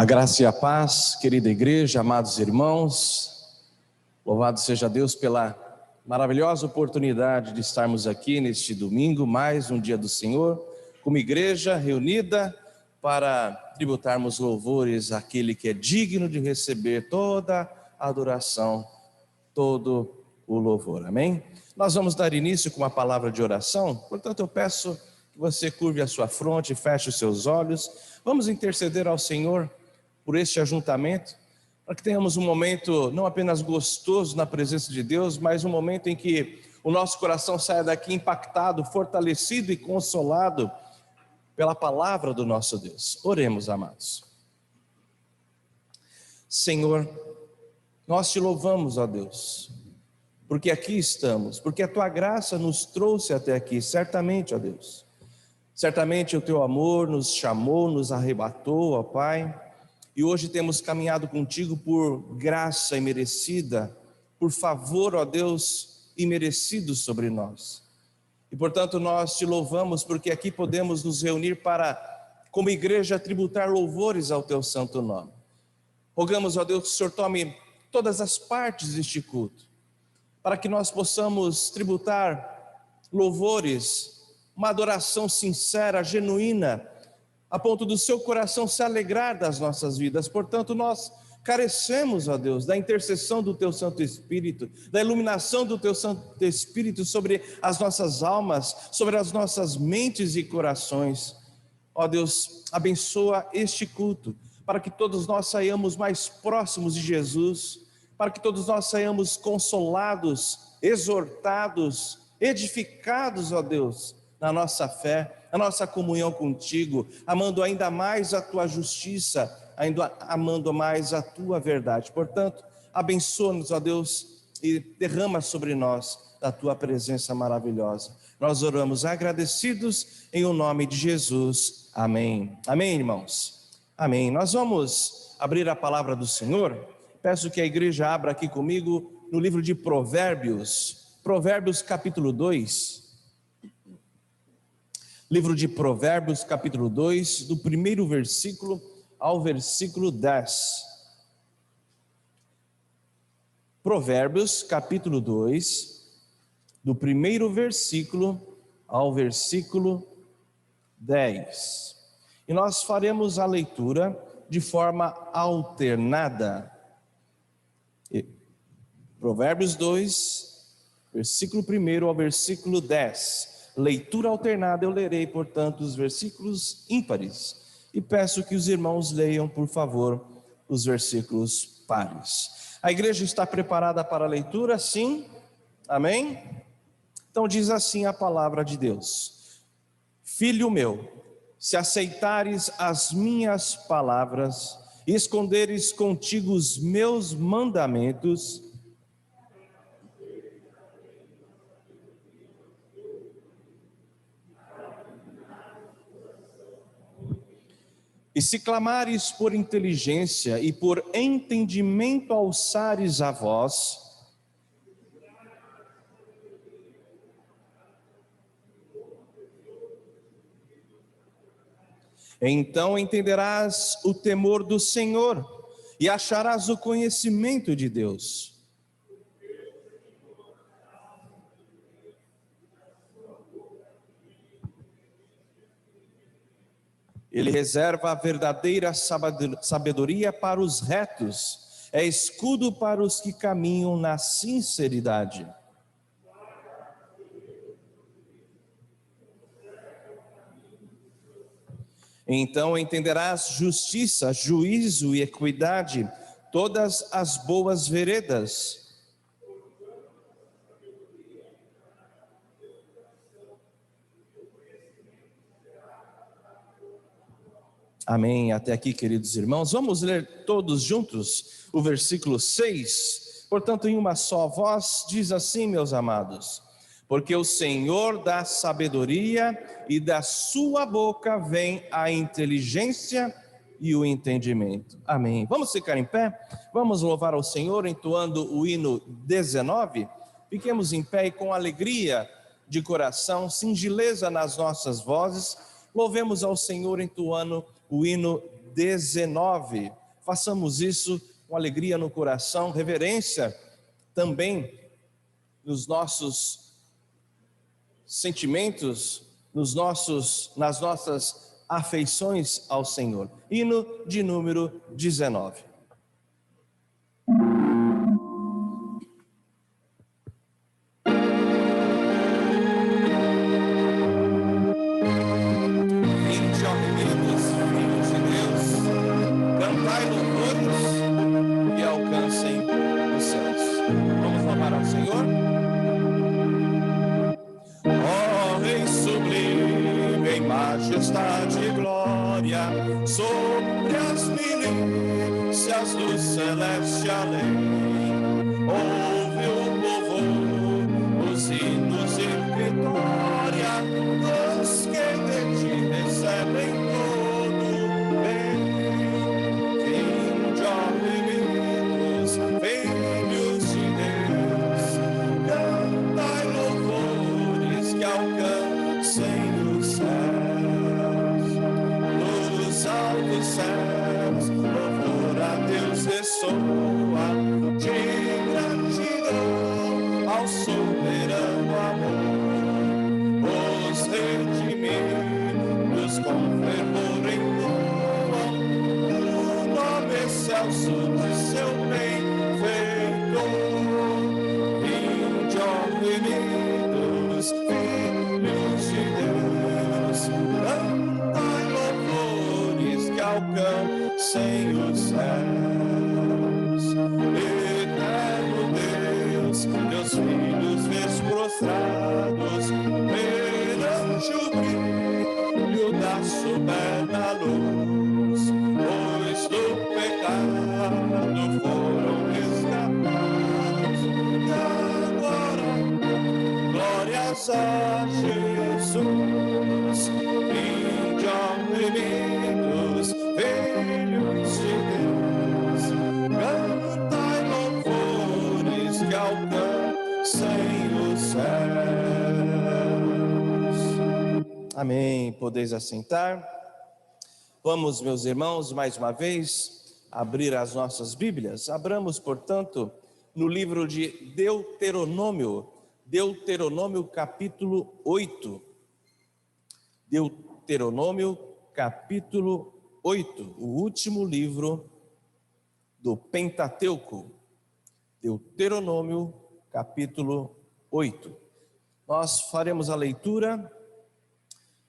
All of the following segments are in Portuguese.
A graça e a paz, querida igreja, amados irmãos, louvado seja Deus pela maravilhosa oportunidade de estarmos aqui neste domingo, mais um dia do Senhor, como igreja reunida para tributarmos louvores àquele que é digno de receber toda a adoração, todo o louvor, amém? Nós vamos dar início com uma palavra de oração, portanto eu peço que você curve a sua fronte, feche os seus olhos, vamos interceder ao Senhor por este ajuntamento, para que tenhamos um momento não apenas gostoso na presença de Deus, mas um momento em que o nosso coração saia daqui impactado, fortalecido e consolado pela palavra do nosso Deus. Oremos, amados. Senhor, nós te louvamos, ó Deus, porque aqui estamos, porque a tua graça nos trouxe até aqui, certamente, ó Deus. Certamente o teu amor nos chamou, nos arrebatou, ó Pai, e hoje temos caminhado contigo por graça imerecida, por favor, ó Deus, imerecido sobre nós. E portanto nós te louvamos porque aqui podemos nos reunir para, como igreja, tributar louvores ao teu santo nome. Rogamos, ó Deus, que o Senhor tome todas as partes deste culto, para que nós possamos tributar louvores, uma adoração sincera, genuína, a ponto do seu coração se alegrar das nossas vidas. Portanto, nós carecemos, ó Deus, da intercessão do teu Santo Espírito, da iluminação do teu Santo Espírito sobre as nossas almas, sobre as nossas mentes e corações. Ó Deus, abençoa este culto, para que todos nós saiamos mais próximos de Jesus, para que todos nós saiamos consolados, exortados, edificados, ó Deus, na nossa fé, na nossa comunhão contigo, amando ainda mais a tua justiça, ainda amando mais a tua verdade. Portanto, abençoa-nos, ó Deus, e derrama sobre nós a tua presença maravilhosa. Nós oramos agradecidos em o nome de Jesus. Amém. Amém, irmãos? Amém. Nós vamos abrir a palavra do Senhor. Peço que a igreja abra aqui comigo no livro de Provérbios, Provérbios capítulo 2. Livro de Provérbios, capítulo 2, do primeiro versículo ao versículo 10. Provérbios, capítulo 2, do primeiro versículo ao versículo 10. E nós faremos a leitura de forma alternada. Provérbios 2, versículo 1 ao versículo 10. Leitura alternada, eu lerei, portanto, os versículos ímpares e peço que os irmãos leiam, por favor, os versículos pares. A igreja está preparada para a leitura? Sim? Amém? Então diz assim a palavra de Deus: Filho meu, se aceitares as minhas palavras e esconderes contigo os meus mandamentos, e se clamares por inteligência e por entendimento alçares a voz, então entenderás o temor do Senhor e acharás o conhecimento de Deus. Ele reserva a verdadeira sabedoria para os retos, é escudo para os que caminham na sinceridade. Então entenderás justiça, juízo e equidade, todas as boas veredas. Amém. Até aqui, queridos irmãos. Vamos ler todos juntos o versículo 6. Portanto, em uma só voz, diz assim, meus amados: porque o Senhor dá sabedoria e da sua boca vem a inteligência e o entendimento. Amém. Vamos ficar em pé? Vamos louvar ao Senhor entoando o hino 19? Fiquemos em pé e com alegria de coração, singeleza nas nossas vozes, louvemos ao Senhor entoando o hino 19. Façamos isso com alegria no coração, reverência também nos nossos sentimentos, nas nossas afeições ao Senhor. Hino de número 19. Majestade e glória sobre as milícias do celeste além. Ouve o povo os hinos de vitória dos que de ti recebem todo bem. Vinde, ó remidos, filhos de Deus, cantai louvores que alcancem os céus. Dos céus, louvor a Deus ressoa de gratidão ao soberano amor. Os redimidos com fervor entoam o nome excelso de seu benfeitor. Vinde, ó remidos, filhos de Deus, cantai louvores que alcancem os céus. Eterno Deus, teus filhos vês prostrados perante o brilho da soberana luz, pois do pecado foram resgatados. E agora, glórias a Jesus. Vinde, ó remidos, filhos de Deus, cantai louvores que alcancem os céus. Amém. Podeis assentar. Vamos, meus irmãos, mais uma vez, abrir as nossas Bíblias. Abramos, portanto, no livro de Deuteronômio, Deuteronômio capítulo 8. Deuteronômio capítulo 8, o último livro do Pentateuco. Deuteronômio capítulo 8. Nós faremos a leitura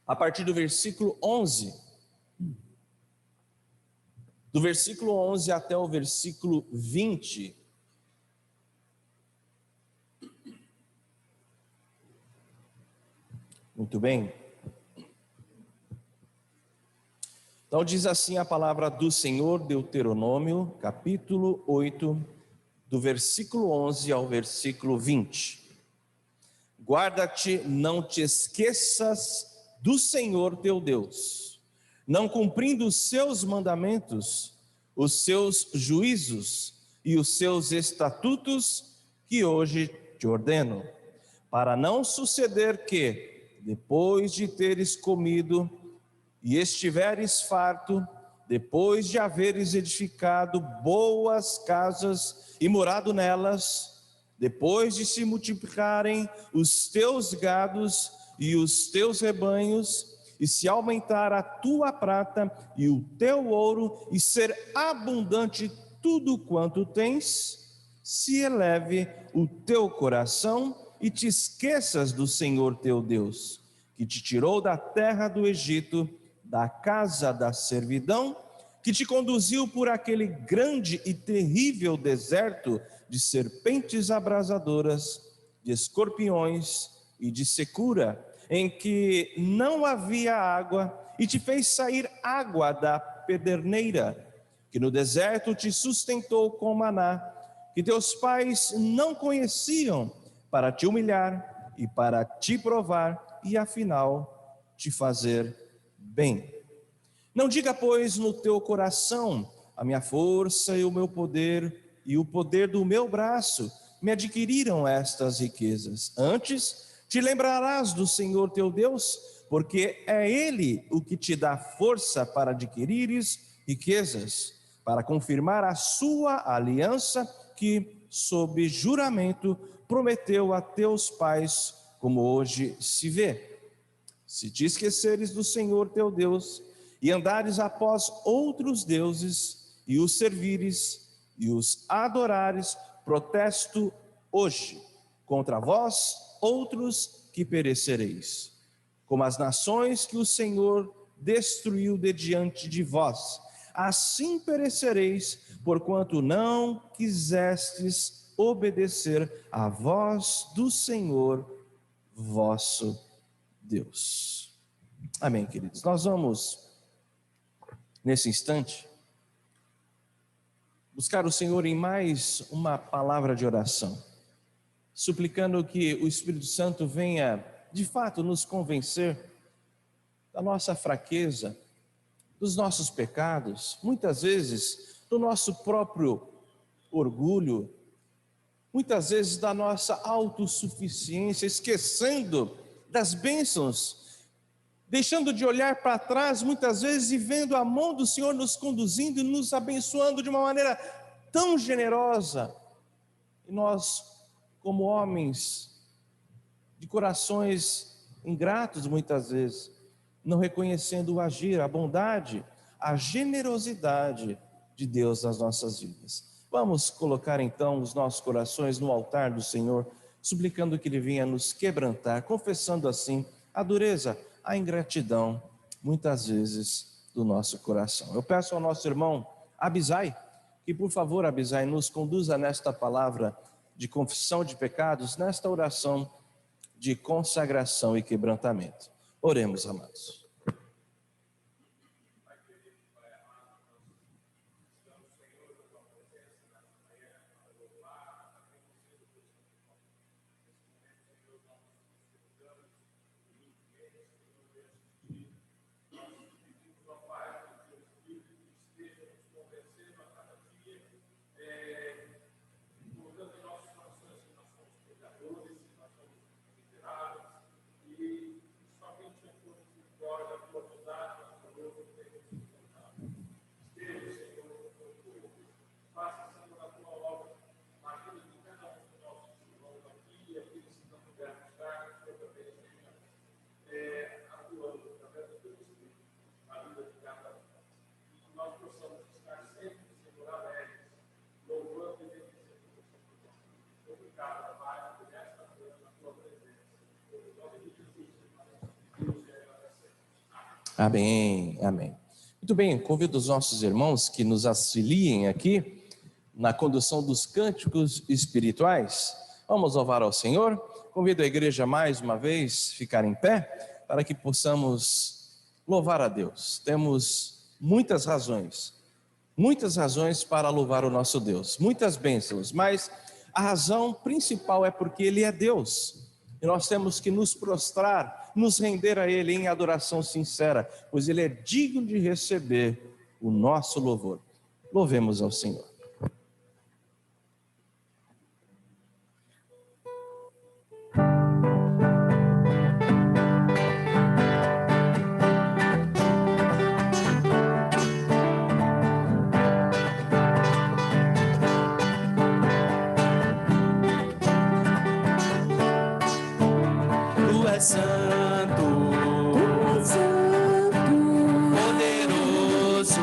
a partir do versículo 11. Do versículo 11 até o versículo 20. Muito bem. Então diz assim a palavra do Senhor, Deuteronômio, capítulo 8, do versículo 11 ao versículo 20. Guarda-te, não te esqueças do Senhor teu Deus, não cumprindo os seus mandamentos, os seus juízos e os seus estatutos que hoje te ordeno, para não suceder que, depois de teres comido e estiveres farto, depois de haveres edificado boas casas e morado nelas, depois de se multiplicarem os teus gados e os teus rebanhos, e se aumentar a tua prata e o teu ouro, e ser abundante tudo quanto tens, se eleve o teu coração e te esqueças do Senhor teu Deus, que te tirou da terra do Egito, da casa da servidão, que te conduziu por aquele grande e terrível deserto de serpentes abrasadoras, de escorpiões e de secura, em que não havia água, e te fez sair água da pederneira, que no deserto te sustentou com maná, que teus pais não conheciam, para te humilhar e para te provar, e afinal te fazer bem. Não diga, pois, no teu coração: a minha força e o meu poder e o poder do meu braço me adquiriram estas riquezas. Antes, te lembrarás do Senhor teu Deus, porque é Ele o que te dá força para adquirires riquezas, para confirmar a sua aliança que, sob juramento, prometeu a teus pais, como hoje se vê. Se te esqueceres do Senhor teu Deus, e andares após outros deuses, e os servires, e os adorares, protesto hoje contra vós, outros que perecereis, como as nações que o Senhor destruiu de diante de vós. Assim perecereis, porquanto não quisestes obedecer à voz do Senhor vosso Deus. Amém, queridos. Nós vamos, nesse instante, buscar o Senhor em mais uma palavra de oração, suplicando que o Espírito Santo venha, de fato, nos convencer da nossa fraqueza, dos nossos pecados, muitas vezes do nosso próprio orgulho, muitas vezes da nossa autossuficiência, esquecendo das bênçãos, deixando de olhar para trás muitas vezes e vendo a mão do Senhor nos conduzindo e nos abençoando de uma maneira tão generosa. E nós, como homens de corações ingratos muitas vezes, não reconhecendo o agir, a bondade, a generosidade de Deus nas nossas vidas. Vamos colocar então os nossos corações no altar do Senhor, suplicando que Ele venha nos quebrantar, confessando assim a dureza, a ingratidão, muitas vezes, do nosso coração. Eu peço ao nosso irmão Abisai, que por favor, Abisai, nos conduza nesta palavra de confissão de pecados, nesta oração de consagração e quebrantamento. Oremos, amados. Amém, amém. Muito bem, convido os nossos irmãos que nos auxiliem aqui na condução dos cânticos espirituais. Vamos louvar ao Senhor. Convido a igreja mais uma vez a ficar em pé para que possamos louvar a Deus. Temos muitas razões para louvar o nosso Deus, muitas bênçãos, mas a razão principal é porque Ele é Deus. E nós temos que nos prostrar, nos render a Ele em adoração sincera, pois Ele é digno de receber o nosso louvor. Louvemos ao Senhor. Santo, poderoso,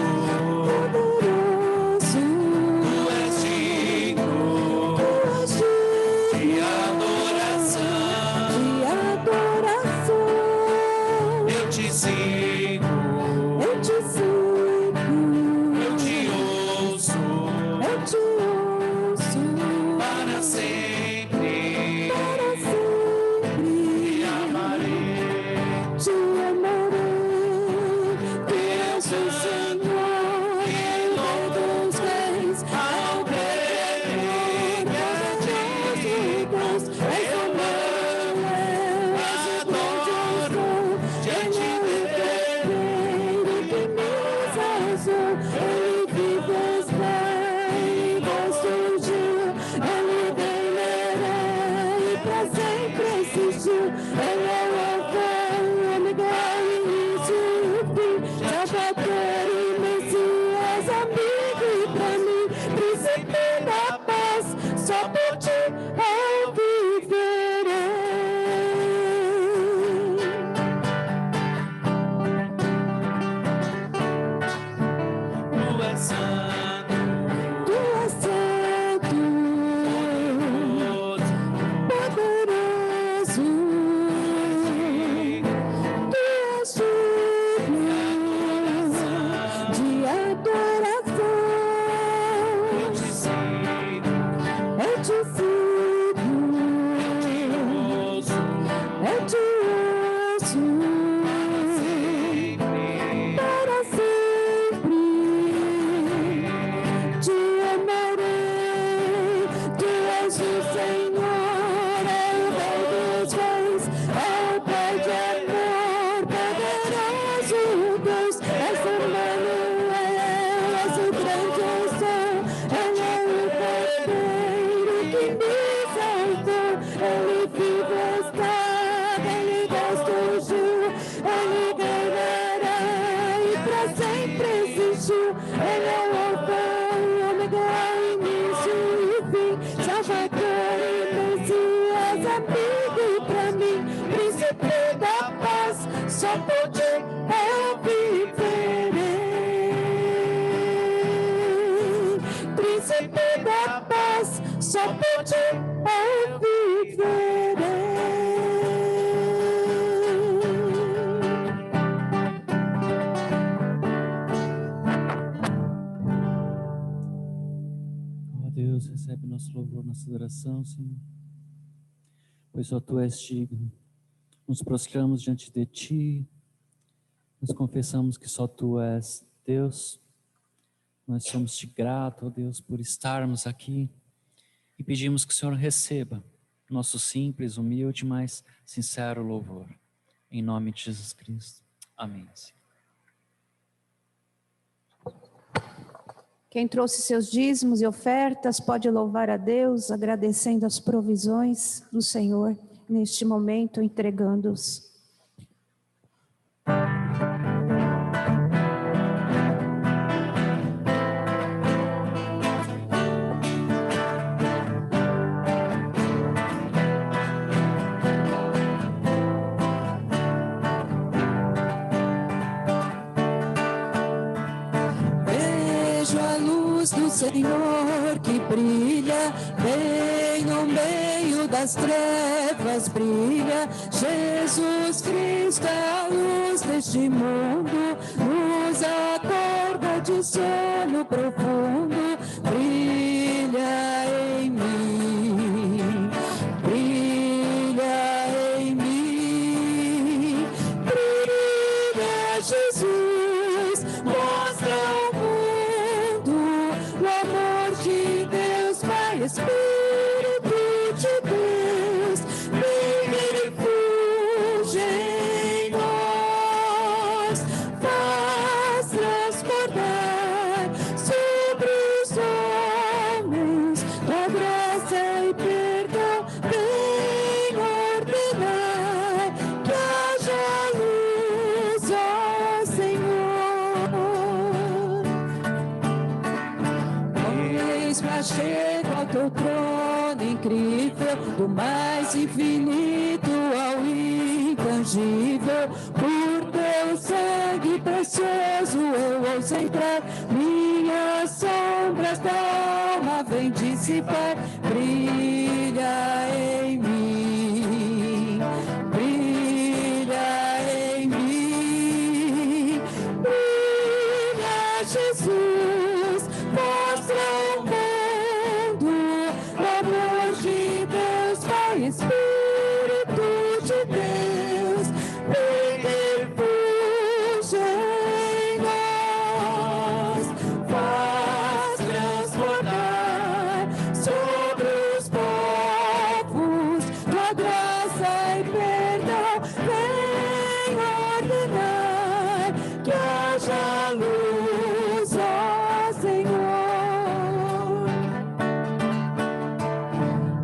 Ele é o alfa e ômega, início e fim, Salvador e Messias, amigo pra mim, príncipe da paz, só por ti eu viverei. Príncipe da paz, só por ti eu viverei. Ó Deus, recebe nosso louvor, nossa adoração, Senhor. Pois só Tu és digno. Nos prostramos diante de Ti, nos confessamos que só Tu és Deus. Nós somos Te gratos, ó Deus, por estarmos aqui e pedimos que o Senhor receba nosso simples, humilde, mas sincero louvor. Em nome de Jesus Cristo. Amém. Quem trouxe seus dízimos e ofertas pode louvar a Deus, agradecendo as provisões do Senhor, neste momento, entregando-os. Vejo a luz do Senhor que brilha, bem no meio das trevas brilha. Jesus Cristo é a luz deste mundo, nos acorda de sono profundo. Brilha em mim, brilha em mim, brilha Jesus, mostra ao mundo o amor de Deus, Pai, Espírito de Deus, vem refúgio em nós, faz transbordar sobre os homens tua graça e perdão, vem ordenar que haja luz, ó Senhor. Eis-me achego ao teu trono incrível, do mais infinito ao intangível. Por teu sangue precioso eu ouso entrar, minhas sombras da alma vem dissipar. Brilha em mim, brilha em mim, brilha Jesus, mostra ao mundo o amor de Deus, Pai, Espírito de Deus, vem refúgio em nós, faz transbordar sobre os povos tua graça e perdão, vem ordenar que haja luz, ó Senhor.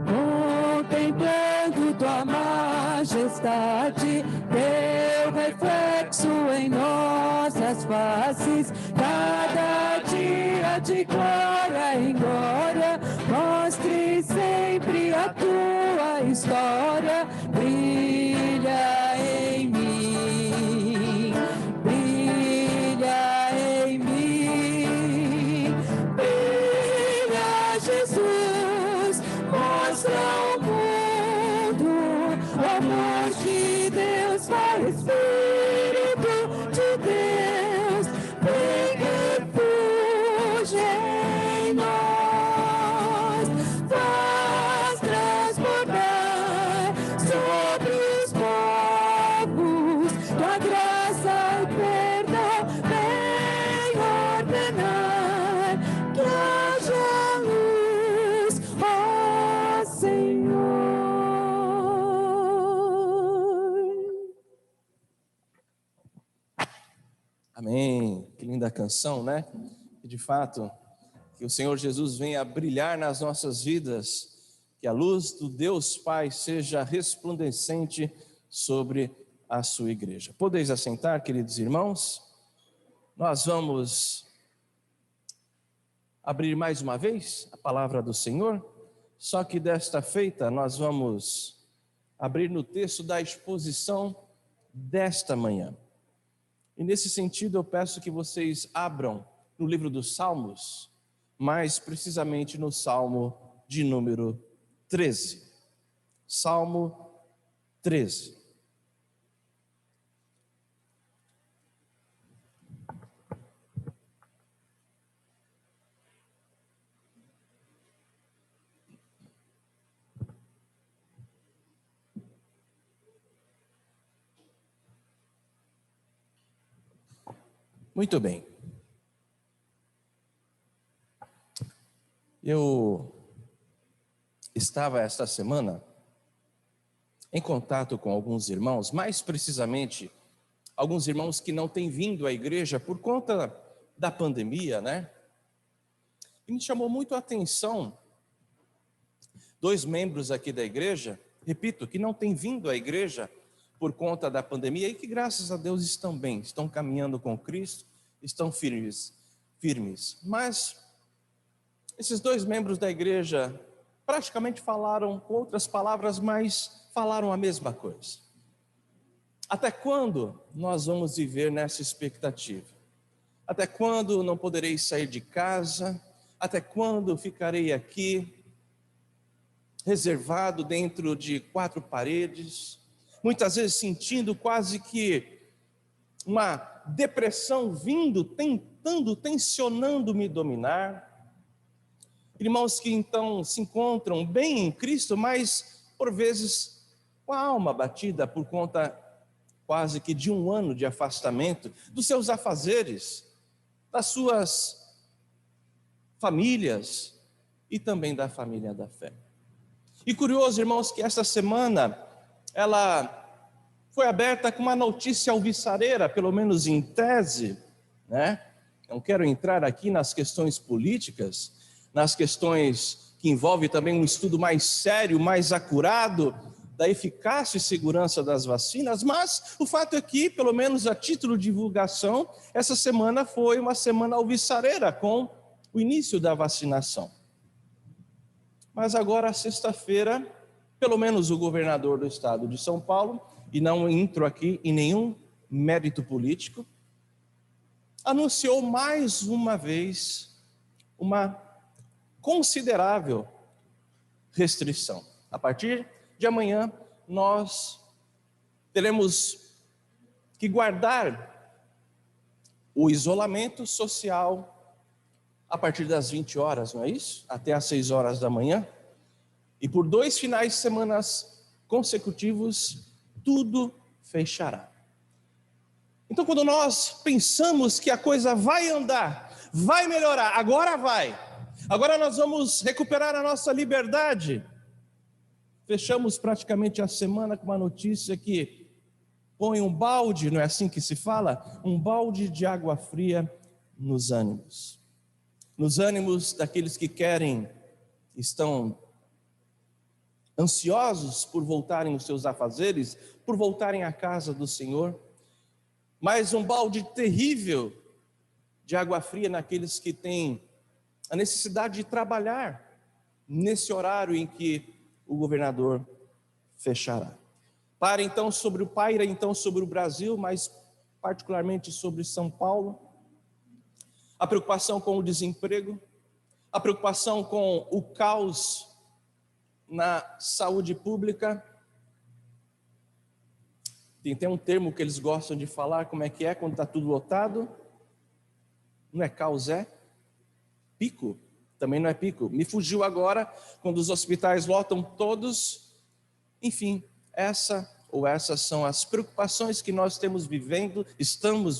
Contemplando tua majestade, teu reflexo em nossas faces, cada dia de glória em glória, mostre sempre a tua história. Brilha em mim, brilha em mim, brilha Jesus, mostra ao mundo o amor de Deus, Pai, Espírito de Deus, vem refúgio em nós, faz transbordar sobre os povos tua graça e perdão, vem ordenar que haja luz, ó Senhor. Amém. Que linda canção, né? E de fato, que o Senhor Jesus venha brilhar nas nossas vidas, que a luz do Deus Pai seja resplandecente sobre a sua igreja. Podeis assentar, queridos irmãos? Nós vamos abrir mais uma vez a palavra do Senhor, só que desta feita nós vamos abrir no texto da exposição desta manhã. E nesse sentido eu peço que vocês abram no livro dos Salmos, mais precisamente no Salmo de número 13. Salmo 13. Muito bem. Eu estava esta semana em contato com alguns irmãos, mais precisamente, alguns irmãos que não têm vindo à igreja por conta da pandemia, né? E me chamou muito a atenção 2 membros aqui da igreja, repito, que não têm vindo à igreja por conta da pandemia e que graças a Deus estão bem, estão caminhando com Cristo, estão firmes. Mas esses 2 membros da igreja praticamente falaram com outras palavras, mas falaram a mesma coisa. Até quando nós vamos viver nessa expectativa? Até quando não poderei sair de casa? Até quando ficarei aqui, reservado dentro de 4 paredes? Muitas vezes sentindo quase que uma depressão vindo, tensionando me dominar. Irmãos que então se encontram bem em Cristo, mas por vezes com a alma batida por conta quase que de 1 ano de afastamento dos seus afazeres, das suas famílias e também da família da fé. E curioso, irmãos, que esta semana ela foi aberta com uma notícia alvissareira, pelo menos em tese, né? Não quero entrar aqui nas questões políticas, nas questões que envolvem também um estudo mais sério, mais acurado da eficácia e segurança das vacinas, mas o fato é que, pelo menos a título de divulgação, essa semana foi uma semana alvissareira com o início da vacinação. Mas agora, sexta-feira, pelo menos o governador do estado de São Paulo, e não entro aqui em nenhum mérito político, anunciou mais uma vez uma considerável restrição. A partir de amanhã, nós teremos que guardar o isolamento social a partir das 20 horas, não é isso? Até às 6 horas da manhã. E por 2 finais de semana consecutivos, tudo fechará. Então, quando nós pensamos que a coisa vai andar, vai melhorar, agora nós vamos recuperar a nossa liberdade, fechamos praticamente a semana com uma notícia que põe um balde, não é assim que se fala? Um balde de água fria nos ânimos. Nos ânimos daqueles que estão ansiosos por voltarem aos seus afazeres, por voltarem à casa do Senhor. Mas um balde terrível de água fria naqueles que têm a necessidade de trabalhar nesse horário em que o governador fechará. Paira então sobre o Brasil, mas particularmente sobre São Paulo, a preocupação com o desemprego, a preocupação com o caos na saúde pública. Tem um termo que eles gostam de falar, como é que é quando está tudo lotado? Não é caos, é pico? Também não é pico. Me fugiu agora, quando os hospitais lotam todos. Enfim, essas são as preocupações que nós estamos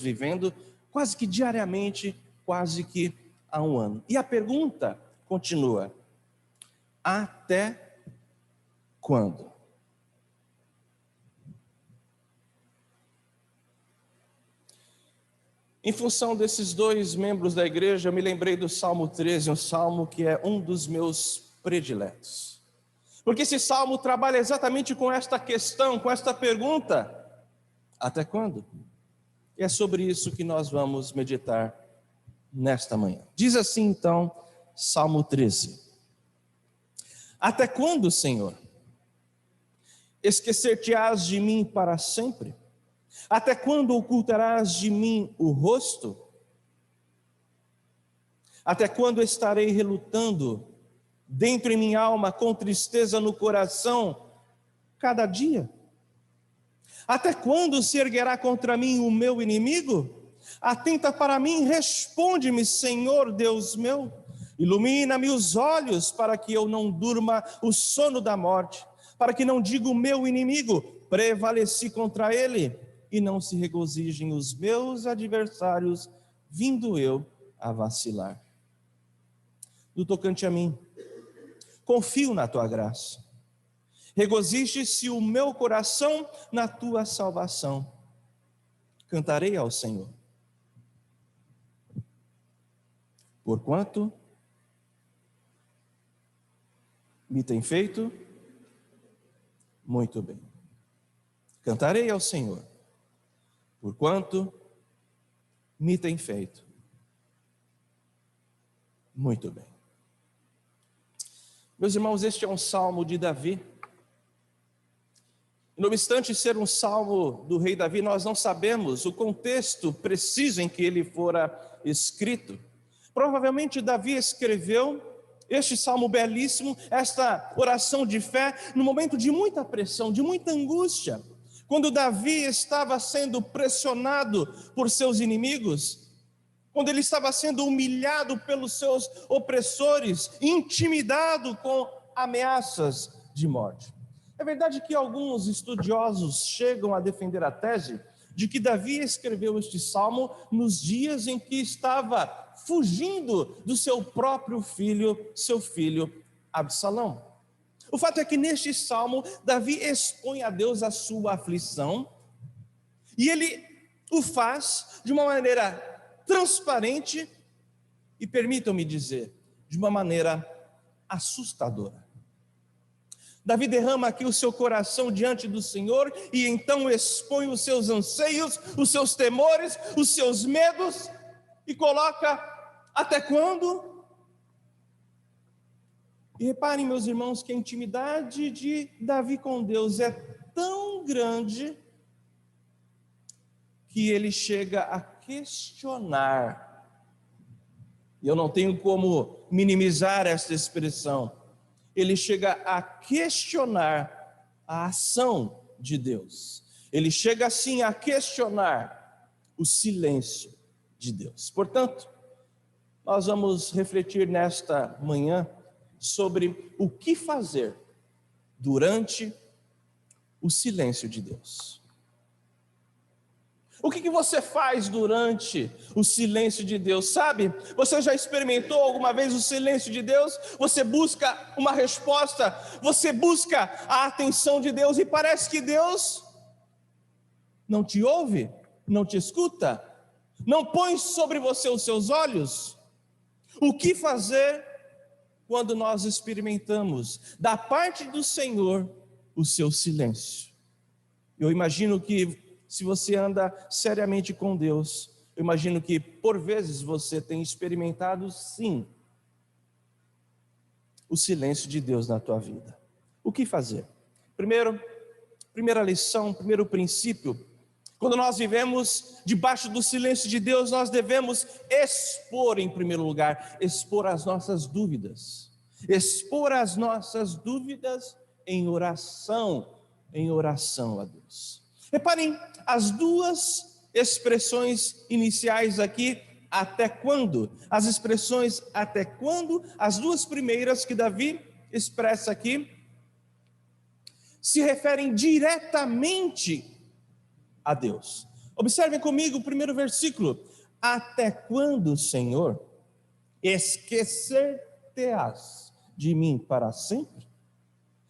vivendo, quase que diariamente, quase que há 1 ano. E a pergunta continua: até quando? Em função desses 2 membros da igreja, eu me lembrei do Salmo 13, um salmo que é um dos meus prediletos. Porque esse salmo trabalha exatamente com esta questão, com esta pergunta: até quando? E é sobre isso que nós vamos meditar nesta manhã. Diz assim então Salmo 13. Até quando, Senhor? Esquecer-te-ás de mim para sempre? Até quando ocultarás de mim o rosto? Até quando estarei relutando dentro em minha alma, com tristeza no coração, cada dia? Até quando se erguerá contra mim o meu inimigo? Atenta para mim, responde-me, Senhor Deus meu. Ilumina-me os olhos para que eu não durma o sono da morte, para que não diga o meu inimigo, prevaleci contra ele, e não se regozijem os meus adversários, vindo eu a vacilar. No tocante a mim, confio na tua graça. Regozije-se o meu coração na tua salvação. Cantarei ao Senhor. Porquanto me tem feito muito bem. Cantarei ao Senhor. Porquanto me tem feito muito bem. Meus irmãos, este é um salmo de Davi. Não obstante ser um salmo do rei Davi, nós não sabemos o contexto preciso em que ele fora escrito. Provavelmente Davi escreveu este salmo belíssimo, esta oração de fé, no momento de muita pressão, de muita angústia. Quando Davi estava sendo pressionado por seus inimigos, quando ele estava sendo humilhado pelos seus opressores, intimidado com ameaças de morte. É verdade que alguns estudiosos chegam a defender a tese de que Davi escreveu este salmo nos dias em que estava fugindo do seu próprio filho, seu filho Absalão. O fato é que neste salmo, Davi expõe a Deus a sua aflição, e ele o faz de uma maneira transparente e, permitam-me dizer, de uma maneira assustadora. Davi derrama aqui o seu coração diante do Senhor e então expõe os seus anseios, os seus temores, os seus medos e coloca: até quando? E reparem, meus irmãos, que a intimidade de Davi com Deus é tão grande que ele chega a questionar, e eu não tenho como minimizar essa expressão, ele chega a questionar a ação de Deus. Ele chega assim a questionar o silêncio de Deus. Portanto, nós vamos refletir nesta manhã sobre o que fazer durante o silêncio de Deus. O que você faz durante o silêncio de Deus? Sabe, você já experimentou alguma vez o silêncio de Deus? Você busca uma resposta, você busca a atenção de Deus e parece que Deus não te ouve, não te escuta, não põe sobre você os seus olhos. O que fazer quando nós experimentamos da parte do Senhor o seu silêncio? Eu imagino que se você anda seriamente com Deus, eu imagino que por vezes você tem experimentado sim o silêncio de Deus na tua vida. O que fazer? Primeira lição, primeiro princípio, quando nós vivemos debaixo do silêncio de Deus, nós devemos expor em primeiro lugar, expor as nossas dúvidas. Expor as nossas dúvidas em oração a Deus. Reparem as duas expressões iniciais aqui, até quando? As expressões até quando, as duas primeiras que Davi expressa aqui, se referem diretamente a Deus. Observem comigo o primeiro versículo. Até quando, Senhor, esquecer-te-ás de mim para sempre?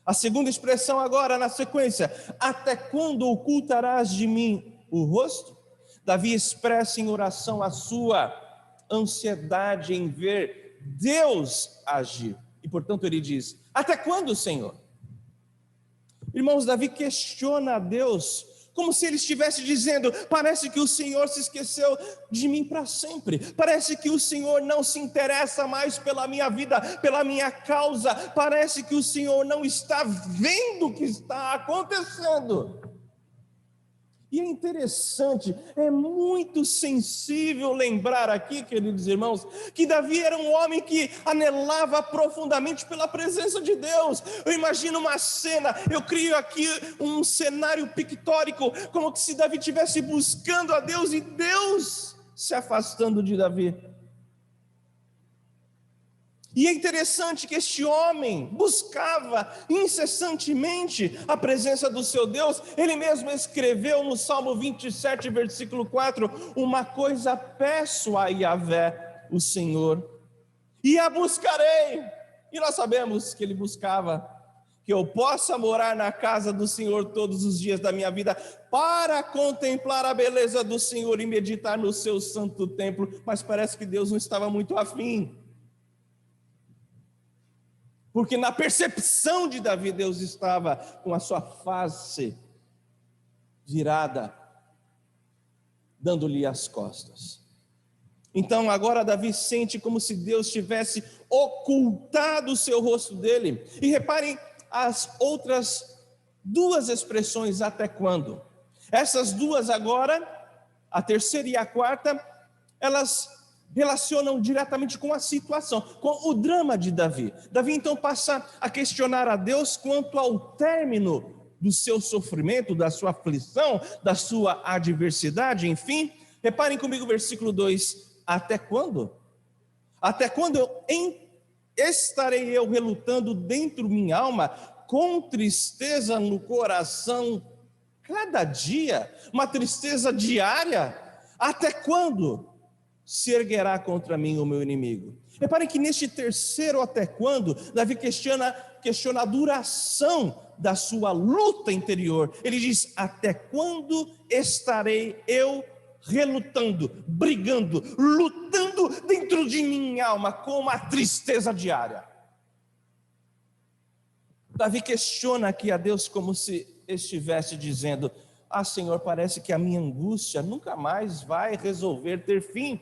A segunda expressão agora na sequência, até quando ocultarás de mim o rosto? Davi expressa em oração a sua ansiedade em ver Deus agir. E portanto ele diz, até quando, Senhor? Irmãos, Davi questiona a Deus Como se ele estivesse dizendo: parece que o Senhor se esqueceu de mim para sempre. Parece que o Senhor não se interessa mais pela minha vida, pela minha causa. Parece que o Senhor não está vendo o que está acontecendo. E é interessante, é muito sensível lembrar aqui, queridos irmãos, que Davi era um homem que anelava profundamente pela presença de Deus. Eu imagino uma cena, eu crio aqui um cenário pictórico, como se Davi estivesse buscando a Deus e Deus se afastando de Davi. E é interessante que este homem buscava incessantemente a presença do seu Deus. Ele mesmo escreveu no Salmo 27, versículo 4, uma coisa peço a Yahvé, o Senhor, e a buscarei. E nós sabemos que ele buscava que eu possa morar na casa do Senhor todos os dias da minha vida, para contemplar a beleza do Senhor e meditar no seu santo templo. Mas parece que Deus não estava muito afim. Porque na percepção de Davi, Deus estava com a sua face virada, dando-lhe as costas. Então agora Davi sente como se Deus tivesse ocultado o seu rosto dele. E reparem as outras duas expressões, até quando. Essas duas agora, a terceira e a quarta, elas relacionam diretamente com a situação, com o drama de Davi. Davi então passa a questionar a Deus quanto ao término do seu sofrimento, da sua aflição, da sua adversidade, enfim. Reparem comigo o versículo 2, até quando? Até quando estarei eu relutando dentro minha alma, com tristeza no coração, cada dia, uma tristeza diária? Até quando se erguerá contra mim o meu inimigo? Reparem que neste terceiro até quando, Davi questiona a duração da sua luta interior. Ele diz: até quando estarei eu relutando, brigando, lutando dentro de minha alma com uma tristeza diária? Davi questiona aqui a Deus como se estivesse dizendo: ah, Senhor, parece que a minha angústia nunca mais vai resolver ter fim.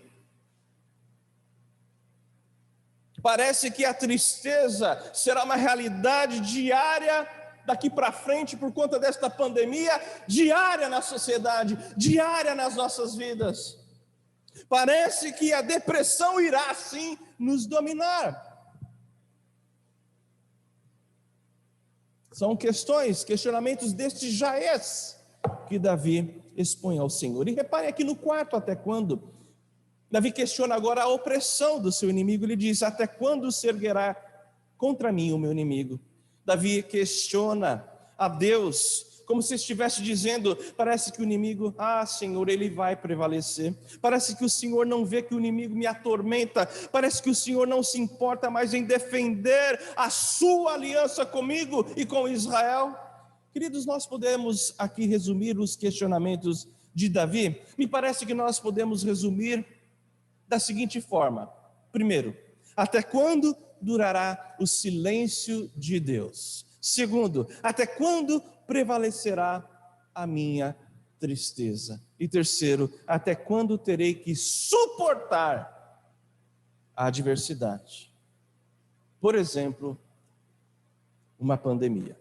Parece que a tristeza será uma realidade diária daqui para frente por conta desta pandemia, diária na sociedade, diária nas nossas vidas. Parece que a depressão irá sim nos dominar. São questionamentos deste Jaez que Davi expõe ao Senhor. E reparem aqui no quarto, até quando? Davi questiona agora a opressão do seu inimigo. Ele diz: até quando se erguerá contra mim o meu inimigo? Davi questiona a Deus, como se estivesse dizendo: parece que o inimigo, Senhor, ele vai prevalecer. Parece que o Senhor não vê que o inimigo me atormenta. Parece que o Senhor não se importa mais em defender a sua aliança comigo e com Israel. Queridos, nós podemos aqui resumir os questionamentos de Davi. Me parece que nós podemos resumir da seguinte forma: primeiro, até quando durará o silêncio de Deus? Segundo, até quando prevalecerá a minha tristeza? E terceiro, até quando terei que suportar a adversidade? Por exemplo, uma pandemia.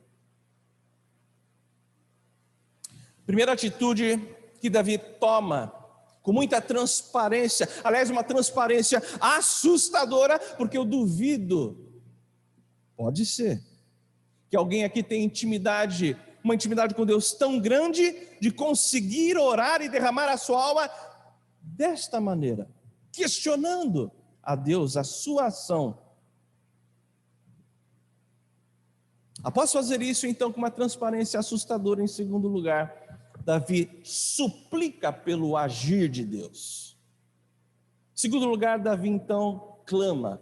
Primeira atitude que Davi toma, com muita transparência, aliás, uma transparência assustadora, porque eu duvido, pode ser, que alguém aqui tenha uma intimidade com Deus tão grande, de conseguir orar e derramar a sua alma desta maneira, questionando a Deus, a sua ação. Após fazer isso, então, com uma transparência assustadora, em segundo lugar, Davi suplica pelo agir de Deus. Em segundo lugar, Davi então clama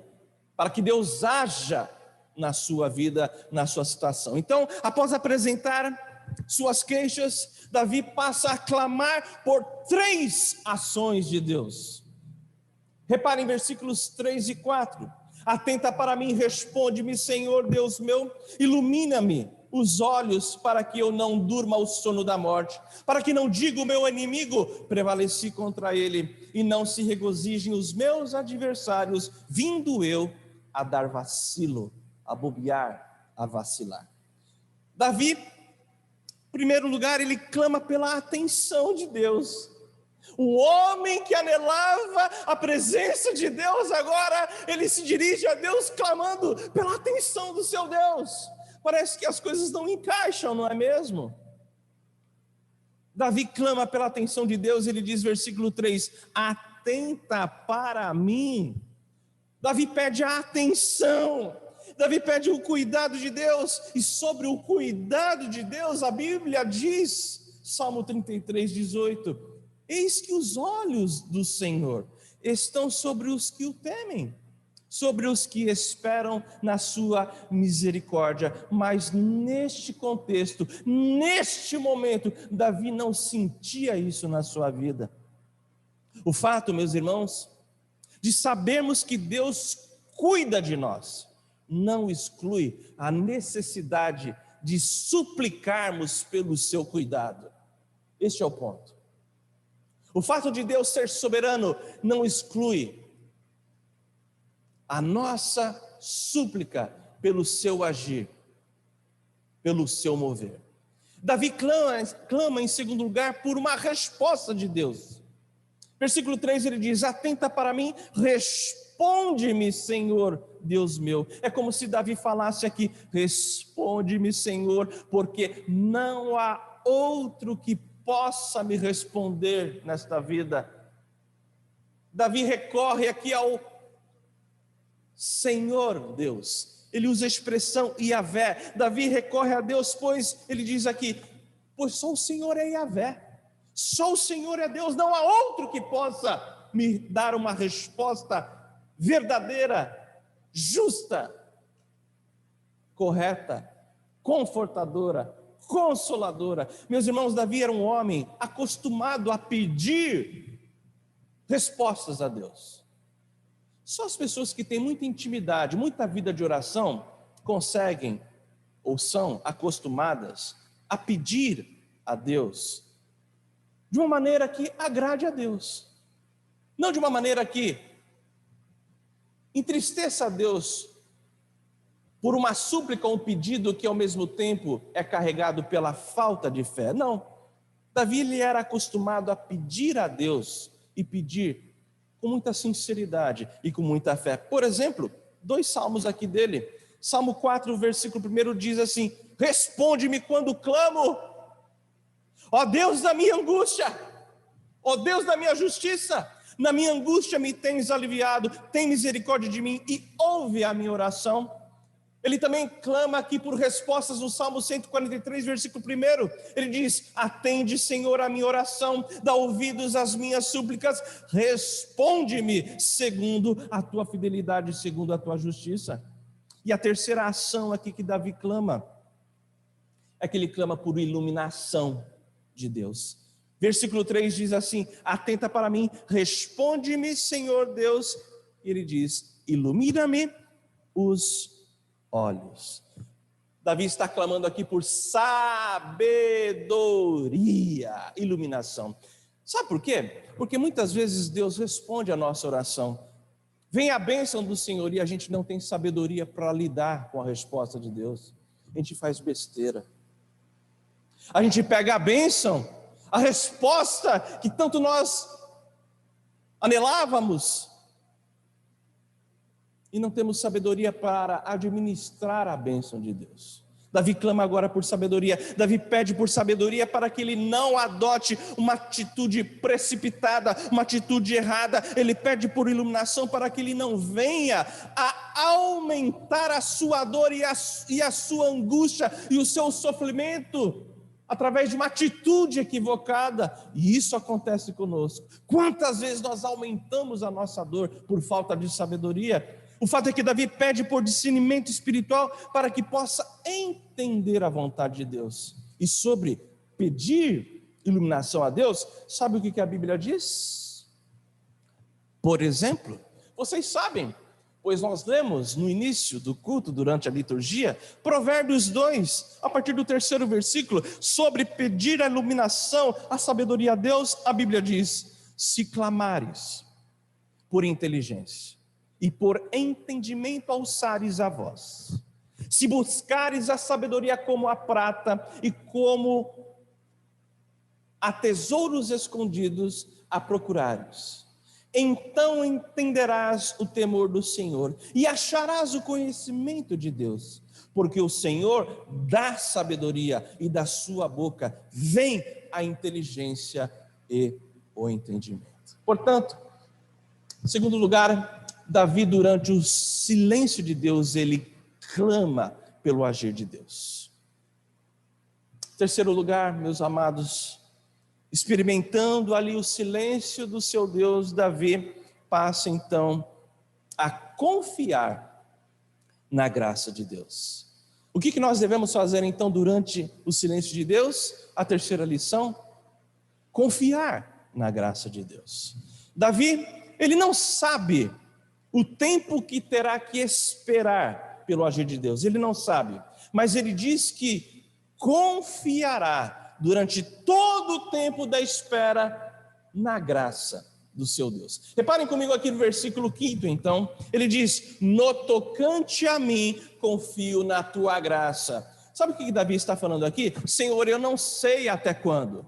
para que Deus haja na sua vida, na sua situação. Então, após apresentar suas queixas, Davi passa a clamar por 3 ações de Deus. Reparem versículos 3 e 4. Atenta para mim, responde-me, Senhor Deus meu, ilumina-me os olhos para que eu não durma o sono da morte, para que não diga o meu inimigo, prevaleci contra ele, e não se regozijem os meus adversários, vindo eu a dar vacilo, a bobear, a vacilar. Davi, em primeiro lugar, ele clama pela atenção de Deus. O homem que anelava a presença de Deus, agora ele se dirige a Deus clamando pela atenção do seu Deus. Parece que as coisas não encaixam, não é mesmo? Davi clama pela atenção de Deus, ele diz, versículo 3, atenta para mim. Davi pede a atenção, Davi pede o cuidado de Deus, e sobre o cuidado de Deus, a Bíblia diz, Salmo 33, 18, eis que os olhos do Senhor estão sobre os que o temem, sobre os que esperam na sua misericórdia. Mas neste contexto, neste momento, Davi não sentia isso na sua vida. O fato, meus irmãos, de sabermos que Deus cuida de nós, não exclui a necessidade de suplicarmos pelo seu cuidado. Este é o ponto. O fato de Deus ser soberano não exclui a nossa súplica pelo seu agir, pelo seu mover. Davi clama em segundo lugar por uma resposta de Deus. Versículo 3 ele diz, atenta para mim, responde-me, Senhor, Deus meu. É como se Davi falasse aqui, responde-me, Senhor, porque não há outro que possa me responder nesta vida. Davi recorre aqui ao Senhor Deus, ele usa a expressão Iavé. Davi recorre a Deus, pois ele diz aqui, pois só o Senhor é Iavé, só o Senhor é Deus, não há outro que possa me dar uma resposta verdadeira, justa, correta, confortadora, consoladora. Meus irmãos, Davi era um homem acostumado a pedir respostas a Deus. Só as pessoas que têm muita intimidade, muita vida de oração, conseguem ou são acostumadas a pedir a Deus de uma maneira que agrade a Deus, não de uma maneira que entristeça a Deus por uma súplica ou um pedido que ao mesmo tempo é carregado pela falta de fé. Não, Davi ele era acostumado a pedir a Deus e pedir com muita sinceridade e com muita fé. Por exemplo, 2 salmos aqui dele. Salmo 4, versículo 1 diz assim, responde-me quando clamo, ó Deus da minha angústia, ó Deus da minha justiça, na minha angústia me tens aliviado, tem misericórdia de mim e ouve a minha oração. Ele também clama aqui por respostas no Salmo 143, versículo 1. Ele diz, atende, Senhor, a minha oração, dá ouvidos às minhas súplicas, responde-me segundo a tua fidelidade, segundo a tua justiça. E a terceira ação aqui que Davi clama, é que ele clama por iluminação de Deus. Versículo 3 diz assim, atenta para mim, responde-me, Senhor Deus. E ele diz, ilumina-me os olhos. Davi está clamando aqui por sabedoria, iluminação. Sabe por quê? Porque muitas vezes Deus responde a nossa oração. Vem a bênção do Senhor e a gente não tem sabedoria para lidar com a resposta de Deus. A gente faz besteira. A gente pega a bênção, a resposta que tanto nós anelávamos, e não temos sabedoria para administrar a bênção de Deus. Davi clama agora por sabedoria. Davi pede por sabedoria para que ele não adote uma atitude precipitada, uma atitude errada. Ele pede por iluminação para que ele não venha a aumentar a sua dor e a sua angústia e o seu sofrimento através de uma atitude equivocada. E isso acontece conosco. Quantas vezes nós aumentamos a nossa dor por falta de sabedoria? O fato é que Davi pede por discernimento espiritual para que possa entender a vontade de Deus. E sobre pedir iluminação a Deus, sabe o que a Bíblia diz? Por exemplo, vocês sabem Pois nós lemos no início do culto, durante a liturgia, Provérbios 2, a partir do 3º versículo, sobre pedir a iluminação, a sabedoria a Deus, a Bíblia diz: se clamares por inteligência e por entendimento alçares a voz, se buscares a sabedoria como a prata e como a tesouros escondidos a procurares, então entenderás o temor do Senhor e acharás o conhecimento de Deus, porque o Senhor dá sabedoria e da sua boca vem a inteligência e o entendimento. Portanto, em segundo lugar, Davi, durante o silêncio de Deus, ele clama pelo agir de Deus. Em terceiro lugar, meus amados, experimentando ali o silêncio do seu Deus, Davi passa então a confiar na graça de Deus. O que nós devemos fazer então durante o silêncio de Deus? A terceira lição: confiar na graça de Deus. Davi, ele não sabe o tempo que terá que esperar pelo agir de Deus, ele não sabe, mas ele diz que confiará durante todo o tempo da espera na graça do seu Deus. Reparem comigo aqui no versículo 5, então, ele diz: no tocante a mim, confio na tua graça. Sabe o que Davi está falando aqui? Senhor, eu não sei até quando,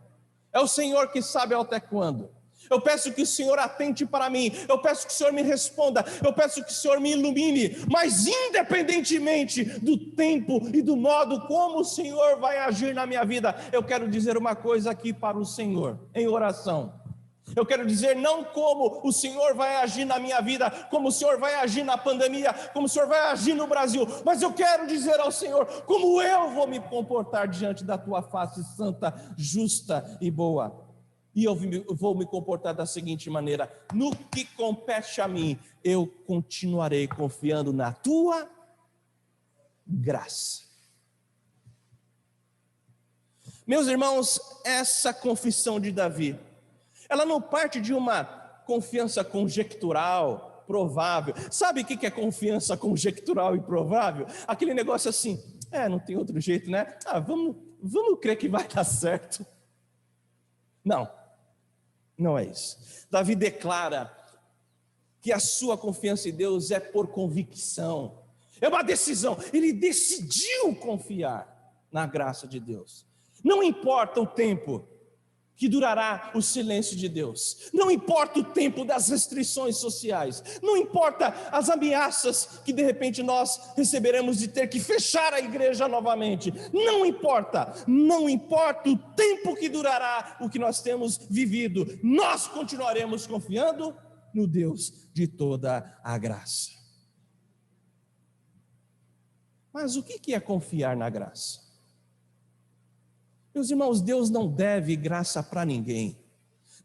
é o Senhor que sabe até quando. Eu peço que o Senhor atente para mim, eu peço que o Senhor me responda, eu peço que o Senhor me ilumine, mas independentemente do tempo e do modo como o Senhor vai agir na minha vida, eu quero dizer uma coisa aqui para o Senhor, em oração. Eu quero dizer não como o Senhor vai agir na minha vida, como o Senhor vai agir na pandemia, como o Senhor vai agir no Brasil, mas eu quero dizer ao Senhor como eu vou me comportar diante da tua face santa, justa e boa. E eu vou me comportar da seguinte maneira: no que compete a mim, eu continuarei confiando na tua graça. Meus irmãos, essa confissão de Davi, ela não parte de uma confiança conjectural, provável. Sabe o que é confiança conjectural e provável? Aquele negócio assim, não tem outro jeito, né? Vamos crer que vai dar certo. Não é isso. Davi declara que a sua confiança em Deus é por convicção, é uma decisão. Ele decidiu confiar na graça de Deus. Não importa o tempo que durará o silêncio de Deus, não importa o tempo das restrições sociais, não importa as ameaças que de repente nós receberemos de ter que fechar a igreja novamente, não importa o tempo que durará o que nós temos vivido, nós continuaremos confiando no Deus de toda a graça. Mas o que é confiar na graça? Meus irmãos, Deus não deve graça para ninguém.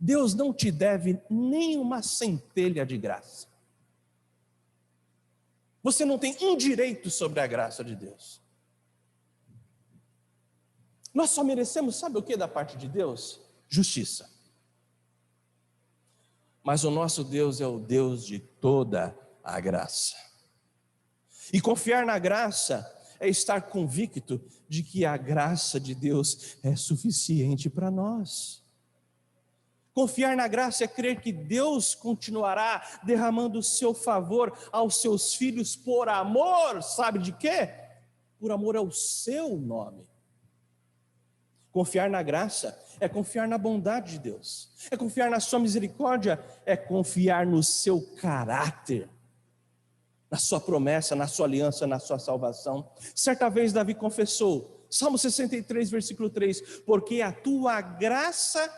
Deus não te deve nem uma centelha de graça. Você não tem um direito sobre a graça de Deus. Nós só merecemos, sabe o que da parte de Deus? Justiça. Mas o nosso Deus é o Deus de toda a graça. E confiar na graça é estar convicto de que a graça de Deus é suficiente para nós. Confiar na graça é crer que Deus continuará derramando o seu favor aos seus filhos por amor, sabe de quê? Por amor ao seu nome. Confiar na graça é confiar na bondade de Deus, é confiar na sua misericórdia, é confiar no seu caráter, na sua promessa, na sua aliança, na sua salvação. Certa vez Davi confessou, Salmo 63, versículo 3, porque a tua graça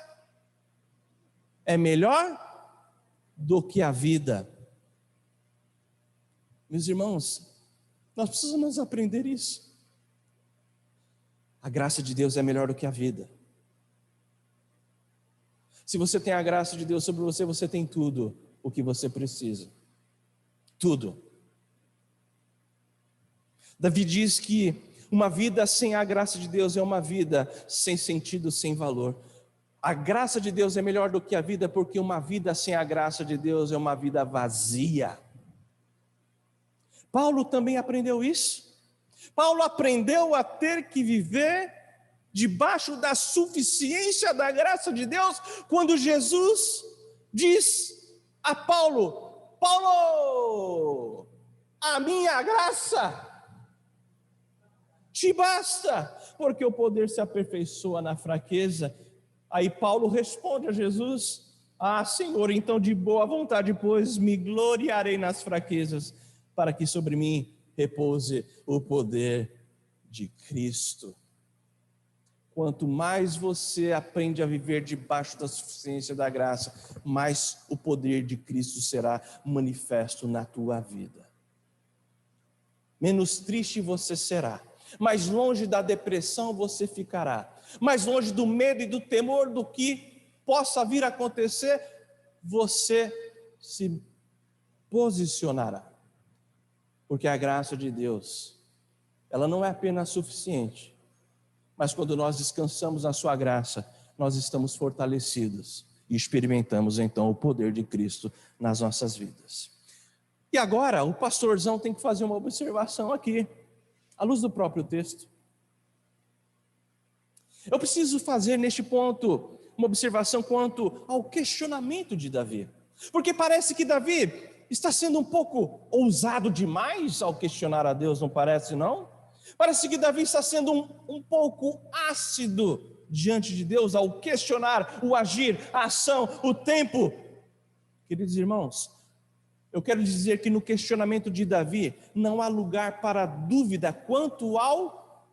é melhor do que a vida. Meus irmãos, nós precisamos aprender isso. A graça de Deus é melhor do que a vida. Se você tem a graça de Deus sobre você, você tem tudo o que você precisa. Tudo. Davi diz que uma vida sem a graça de Deus é uma vida sem sentido, sem valor. A graça de Deus é melhor do que a vida, porque uma vida sem a graça de Deus é uma vida vazia. Paulo também aprendeu isso. Paulo aprendeu a ter que viver debaixo da suficiência da graça de Deus, quando Jesus diz a Paulo: Paulo, a minha graça te basta, porque o poder se aperfeiçoa na fraqueza. Aí Paulo responde a Jesus: ah, Senhor, então de boa vontade, pois me gloriarei nas fraquezas, para que sobre mim repouse o poder de Cristo. Quanto mais você aprende a viver debaixo da suficiência da graça, mais o poder de Cristo será manifesto na tua vida. Menos triste você será, mais longe da depressão você ficará, mais longe do medo e do temor do que possa vir a acontecer, você se posicionará. Porque a graça de Deus, ela não é apenas suficiente, mas quando nós descansamos na sua graça, nós estamos fortalecidos e experimentamos então o poder de Cristo nas nossas vidas. E agora o pastorzão tem que fazer uma observação aqui, à luz do próprio texto. Eu preciso fazer neste ponto uma observação quanto ao questionamento de Davi, porque parece que Davi está sendo um pouco ousado demais ao questionar a Deus, não parece não? Parece que Davi está sendo um pouco ácido diante de Deus ao questionar o agir, a ação, o tempo. Queridos irmãos, eu quero dizer que no questionamento de Davi não há lugar para dúvida quanto ao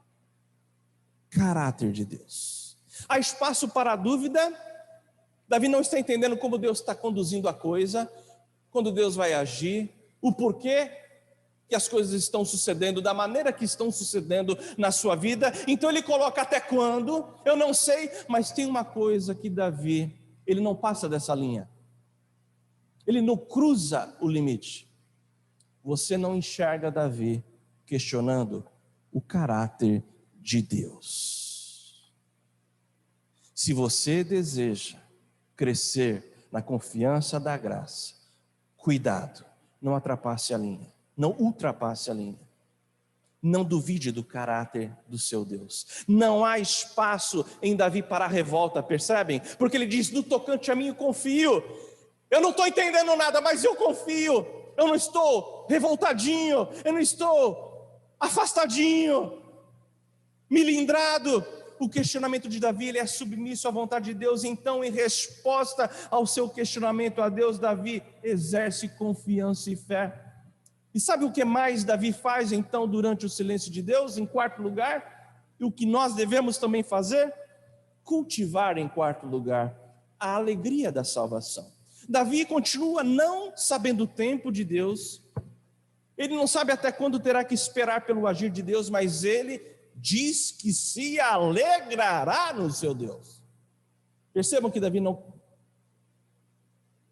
caráter de Deus. Há espaço para a dúvida. Davi não está entendendo como Deus está conduzindo a coisa, quando Deus vai agir, o porquê que as coisas estão sucedendo da maneira que estão sucedendo na sua vida. Então ele coloca até quando, eu não sei, mas tem uma coisa que Davi, ele não passa dessa linha, ele não cruza o limite. Você não enxerga Davi questionando o caráter de Deus. Se você deseja crescer na confiança da graça, cuidado, não ultrapasse a linha. Não ultrapasse a linha. Não duvide do caráter do seu Deus. Não há espaço em Davi para a revolta, percebem? Porque ele diz: no tocante a mim eu confio. Eu não estou entendendo nada, mas eu confio. Eu não estou revoltadinho, eu não estou afastadinho, milindrado. O questionamento de Davi, ele é submisso à vontade de Deus. Então, em resposta ao seu questionamento a Deus, Davi exerce confiança e fé. E sabe o que mais Davi faz então durante o silêncio de Deus? Em quarto lugar, e o que nós devemos também fazer? Cultivar em quarto lugar a alegria da salvação. Davi continua não sabendo o tempo de Deus, ele não sabe até quando terá que esperar pelo agir de Deus, mas ele diz que se alegrará no seu Deus. Percebam que Davi não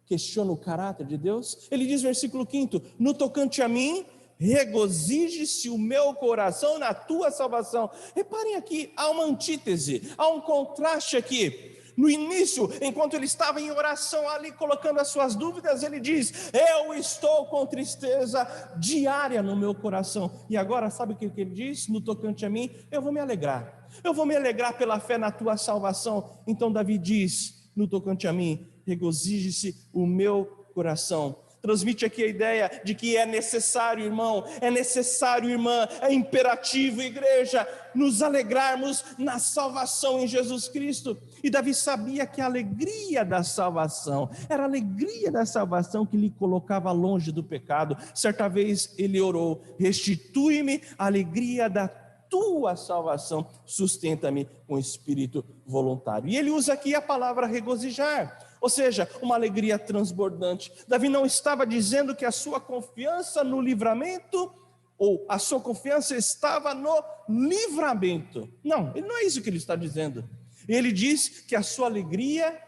questiona o caráter de Deus. Ele diz, versículo 5: no tocante a mim, regozije-se o meu coração na tua salvação. Reparem aqui, há uma antítese, há um contraste aqui. No início, enquanto ele estava em oração ali, colocando as suas dúvidas, ele diz: eu estou com tristeza diária no meu coração. E agora, sabe o que ele diz? No tocante a mim, eu vou me alegrar. Eu vou me alegrar pela fé na tua salvação. Então Davi diz, no tocante a mim, regozije-se o meu coração. Transmite aqui a ideia de que é necessário, irmão, é necessário, irmã, é imperativo, igreja, nos alegrarmos na salvação em Jesus Cristo. E Davi sabia que a alegria da salvação, era a alegria da salvação que lhe colocava longe do pecado. Certa vez ele orou: restitui-me a alegria da tua salvação, sustenta-me com espírito voluntário. E ele usa aqui a palavra regozijar, ou seja, uma alegria transbordante. Davi não estava dizendo que a sua confiança no livramento, ou a sua confiança estava no livramento. Não, ele não é isso que ele está dizendo. Ele diz que a sua alegria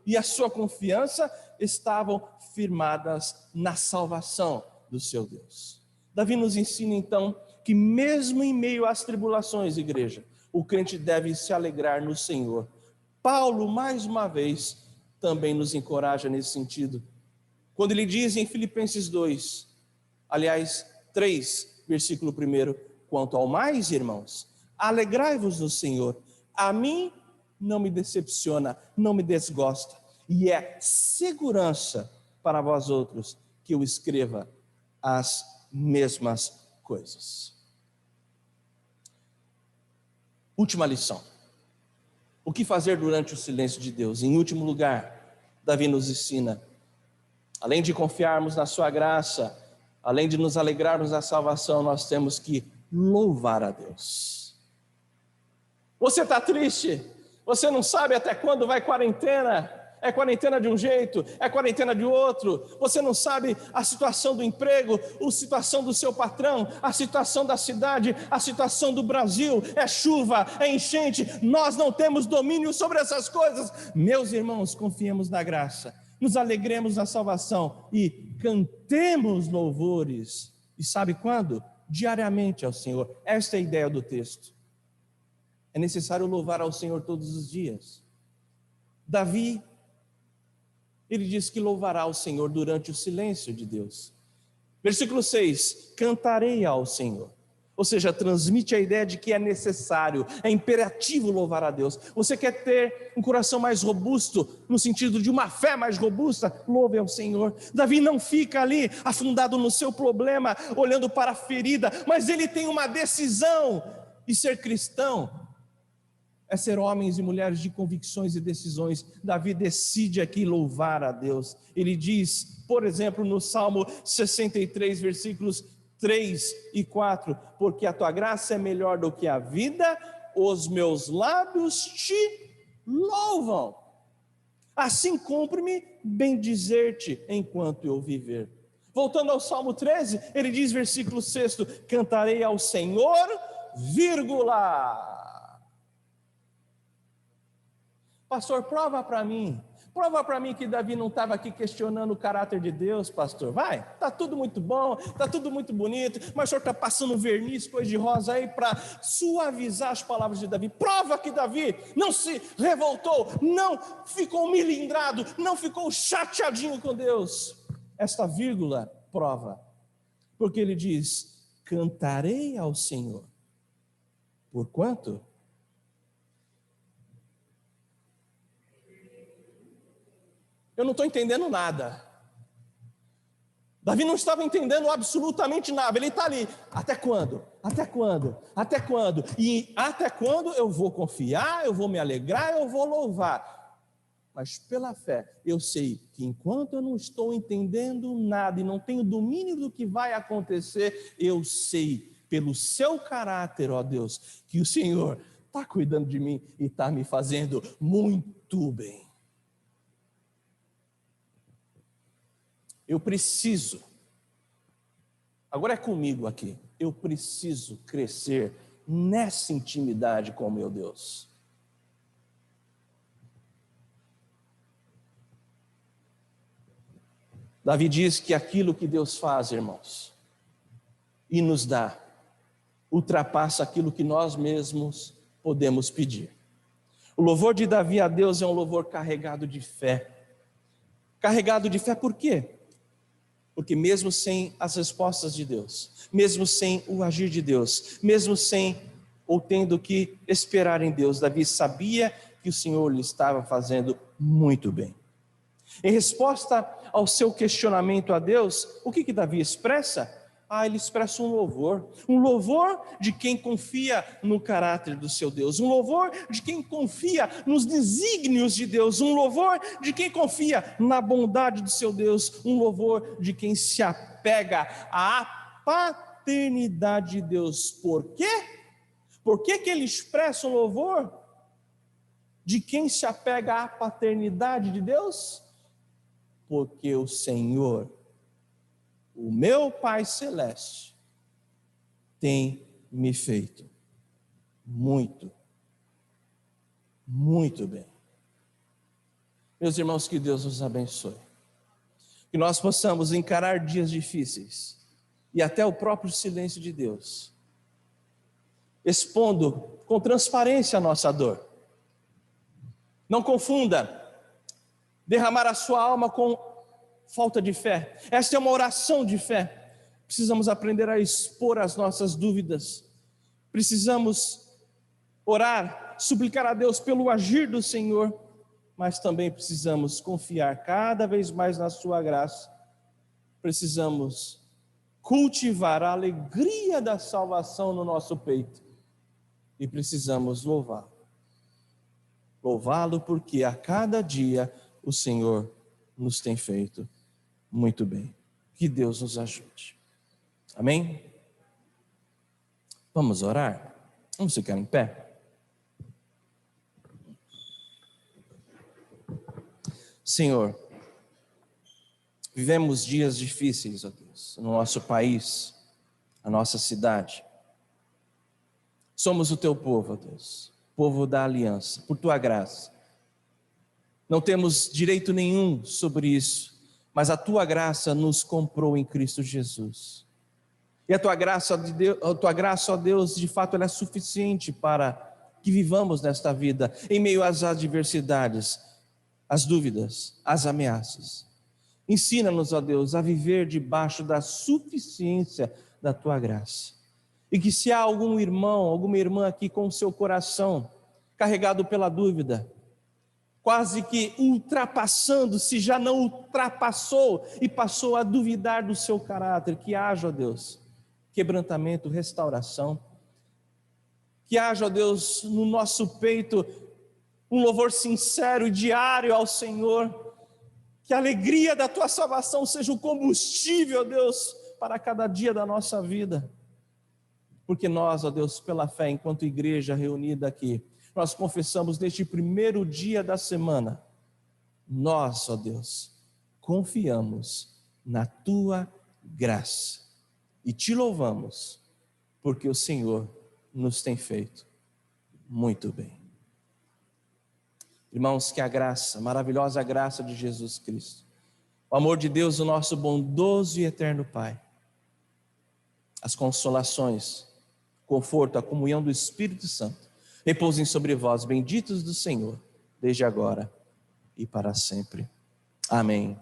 e a sua confiança estavam firmadas na salvação do seu Deus. Davi nos ensina então que mesmo em meio às tribulações, igreja, o crente deve se alegrar no Senhor. Paulo, mais uma vez, também nos encoraja nesse sentido, quando ele diz em Filipenses 2, aliás, 3, versículo 1. Quanto ao mais, irmãos, alegrai-vos no Senhor. A mim não me decepciona, não me desgosta. E é segurança para vós outros que eu escreva as mesmas coisas. Última lição. O que fazer durante o silêncio de Deus? Em último lugar, Davi nos ensina, além de confiarmos na sua graça, além de nos alegrarmos na salvação, nós temos que louvar a Deus. Você está triste? Você não sabe até quando vai quarentena? É quarentena de um jeito, é quarentena de outro. Você não sabe a situação do emprego, a situação do seu patrão, a situação da cidade, a situação do Brasil. É chuva, é enchente. Nós não temos domínio sobre essas coisas. Meus irmãos, confiemos na graça, nos alegremos na salvação e cantemos louvores. E sabe quando? Diariamente ao Senhor. Esta é a ideia do texto. É necessário louvar ao Senhor todos os dias. Davi, ele diz que louvará ao Senhor durante o silêncio de Deus. Versículo 6, cantarei ao Senhor. Ou seja, transmite a ideia de que é necessário, é imperativo louvar a Deus. Você quer ter um coração mais robusto, no sentido de uma fé mais robusta? Louve ao Senhor. Davi não fica ali afundado no seu problema, olhando para a ferida, mas ele tem uma decisão. E ser cristão é ser homens e mulheres de convicções e decisões. Davi decide aqui louvar a Deus. Ele diz, por exemplo, no Salmo 63, versículos 3 e 4, porque a tua graça é melhor do que a vida, os meus lábios te louvam. Assim cumpre-me bendizer-te enquanto eu viver. Voltando ao Salmo 13, ele diz, versículo 6, cantarei ao Senhor, vírgula. Pastor, prova para mim que Davi não estava aqui questionando o caráter de Deus, pastor. Vai, está tudo muito bom, está tudo muito bonito, mas o senhor está passando verniz, coisa de rosa aí para suavizar as palavras de Davi. Prova que Davi não se revoltou, não ficou milindrado, não ficou chateadinho com Deus. Esta vírgula prova, porque ele diz, cantarei ao Senhor. Por quanto? Eu não estou entendendo nada. Davi não estava entendendo absolutamente nada. Ele está ali. Até quando? Até quando? Até quando? E até quando eu vou confiar, eu vou me alegrar, eu vou louvar. Mas pela fé, eu sei que enquanto eu não estou entendendo nada e não tenho domínio do que vai acontecer, eu sei, pelo seu caráter, ó Deus, que o Senhor está cuidando de mim e está me fazendo muito bem. Eu preciso, agora é comigo aqui, eu preciso crescer nessa intimidade com o meu Deus. Davi diz que aquilo que Deus faz, irmãos, e nos dá, ultrapassa aquilo que nós mesmos podemos pedir. O louvor de Davi a Deus é um louvor carregado de fé. Carregado de fé por quê? Porque mesmo sem as respostas de Deus, mesmo sem o agir de Deus, mesmo sem ou tendo que esperar em Deus, Davi sabia que o Senhor lhe estava fazendo muito bem. Em resposta ao seu questionamento a Deus, o que Davi expressa? Ele expressa um louvor de quem confia no caráter do seu Deus, um louvor de quem confia nos desígnios de Deus, um louvor de quem confia na bondade do seu Deus, um louvor de quem se apega à paternidade de Deus. Por quê? Por que ele expressa um louvor de quem se apega à paternidade de Deus? Porque o Senhor, o meu Pai Celeste, tem me feito muito, muito bem. Meus irmãos, que Deus nos abençoe. Que nós possamos encarar dias difíceis e até o próprio silêncio de Deus, expondo com transparência a nossa dor. Não confunda derramar a sua alma com falta de fé. Esta é uma oração de fé. Precisamos aprender a expor as nossas dúvidas. Precisamos orar, suplicar a Deus pelo agir do Senhor, mas também precisamos confiar cada vez mais na sua graça. Precisamos cultivar a alegria da salvação no nosso peito e precisamos louvá-lo. Louvá-lo porque a cada dia o Senhor nos tem feito muito bem. Que Deus nos ajude. Amém? Vamos orar? Vamos ficar em pé? Senhor, vivemos dias difíceis, ó Deus, no nosso país, na nossa cidade. Somos o teu povo, ó Deus, povo da aliança, por tua graça. Não temos direito nenhum sobre isso, mas a tua graça nos comprou em Cristo Jesus. E a tua graça, ó Deus, de fato ela é suficiente para que vivamos nesta vida, em meio às adversidades, às dúvidas, às ameaças. Ensina-nos, ó Deus, a viver debaixo da suficiência da tua graça. E que se há algum irmão, alguma irmã aqui com o seu coração carregado pela dúvida, quase que ultrapassando, se já não ultrapassou e passou a duvidar do seu caráter, que haja, ó Deus, quebrantamento, restauração. Que haja, ó Deus, no nosso peito um louvor sincero e diário ao Senhor. Que a alegria da tua salvação seja o combustível, ó Deus, para cada dia da nossa vida. Porque nós, ó Deus, pela fé, enquanto igreja reunida aqui, nós confessamos neste primeiro dia da semana, nós, ó Deus, confiamos na tua graça e te louvamos, porque o Senhor nos tem feito muito bem. Irmãos, que a graça, a maravilhosa graça de Jesus Cristo, o amor de Deus, o nosso bondoso e eterno Pai, as consolações, o conforto, a comunhão do Espírito Santo, repousem sobre vós, benditos do Senhor, desde agora e para sempre. Amém.